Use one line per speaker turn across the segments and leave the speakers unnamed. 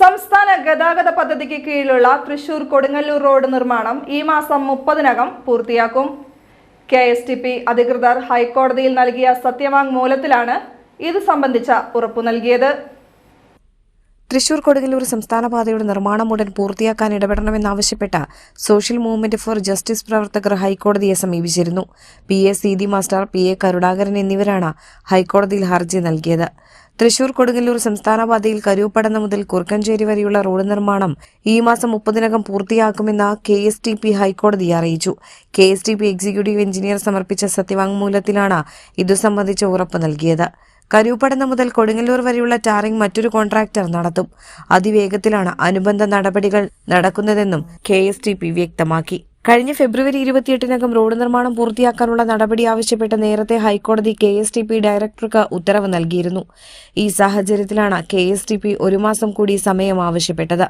സംസ്ഥാന ഗതാഗത പദ്ധതിക്ക് കീഴിലുള്ള തൃശൂർ കൊടുങ്ങല്ലൂർ റോഡ് നിർമ്മാണം ഈ മാസം 30-നകം പൂർത്തിയാക്കും. KSTP അധികൃതർ ഹൈക്കോടതിയിൽ നൽകിയ സത്യവാങ്മൂലത്തിലാണ് ഇത് സംബന്ധിച്ച ഉറപ്പു നൽകിയത്.
തൃശൂർ കൊടുങ്ങല്ലൂർ സംസ്ഥാന പാതയുടെ നിർമ്മാണം ഉടൻ പൂർത്തിയാക്കാൻ ഇടപെടണമെന്നാവശ്യപ്പെട്ട സോഷ്യൽ മൂവ്മെന്റ് ഫോർ ജസ്റ്റിസ് പ്രവർത്തകർ ഹൈക്കോടതിയെ സമീപിച്ചിരുന്നു. PA Seethi master, PA Karunakaran എന്നിവരാണ് ഹൈക്കോടതിയിൽ ഹർജി നൽകിയത്. തൃശൂർ കൊടുങ്ങല്ലൂർ സംസ്ഥാന പാതയിൽ കരൂപ്പടന്ന മുതൽ കുറുക്കഞ്ചേരി വരെയുള്ള റോഡ് നിർമ്മാണം ഈ മാസം 30-നകം പൂർത്തിയാക്കുമെന്ന് KSTP ഹൈക്കോടതിയെ അറിയിച്ചു. KSTP എക്സിക്യൂട്ടീവ് എഞ്ചിനീയർ സമർപ്പിച്ച സത്യവാങ്മൂലത്തിലാണ് ഇതു സംബന്ധിച്ച ഉറപ്പ് നൽകിയത്. കരൂപ്പടന്ന മുതൽ കൊടുങ്ങല്ലൂർ വരെയുള്ള ടാറിംഗ് മറ്റൊരു കോൺട്രാക്ടർ നടത്തും. അതിവേഗത്തിലാണ് അനുബന്ധ നടപടികൾ നടക്കുന്നതെന്നും KSTP വ്യക്തമാക്കി. കഴിഞ്ഞ ഫെബ്രുവരി 28-നകം റോഡ് നിർമ്മാണം പൂർത്തിയാക്കാനുള്ള നടപടി ആവശ്യപ്പെട്ട് നേരത്തെ ഹൈക്കോടതി KSTP ഡയറക്ടർക്ക് ഉത്തരവ് നൽകിയിരുന്നു. ഈ സാഹചര്യത്തിലാണ് KSTP 1 മാസം കൂടി സമയം ആവശ്യപ്പെട്ടത്.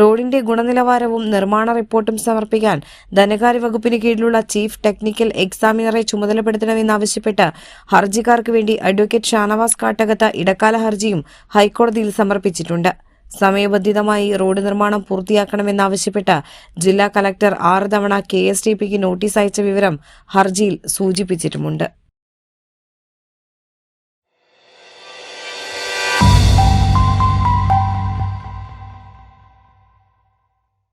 റോഡിന്റെ ഗുണനിലവാരവും നിർമ്മാണ റിപ്പോർട്ടും സമർപ്പിക്കാൻ ധനകാര്യ വകുപ്പിന് കീഴിലുള്ള ചീഫ് ടെക്നിക്കൽ എക്സാമിനറെ ചുമതലപ്പെടുത്തണമെന്നാവശ്യപ്പെട്ട് ഹർജിക്കാർക്ക് വേണ്ടി അഡ്വക്കേറ്റ് ഷാനവാസ് കാട്ടകത്ത് ഇടക്കാല ഹർജിയും ഹൈക്കോടതിയിൽ സമർപ്പിച്ചിട്ടുണ്ട്. സമയബന്ധിതമായി റോഡ് നിർമ്മാണം പൂർത്തിയാക്കണമെന്നാവശ്യപ്പെട്ട് ജില്ലാ കളക്ടർ 6 തവണ KSTPക്ക് നോട്ടീസ് അയച്ച വിവരം ഹർജിയിൽ സൂചിപ്പിച്ചിട്ടുമുണ്ട്.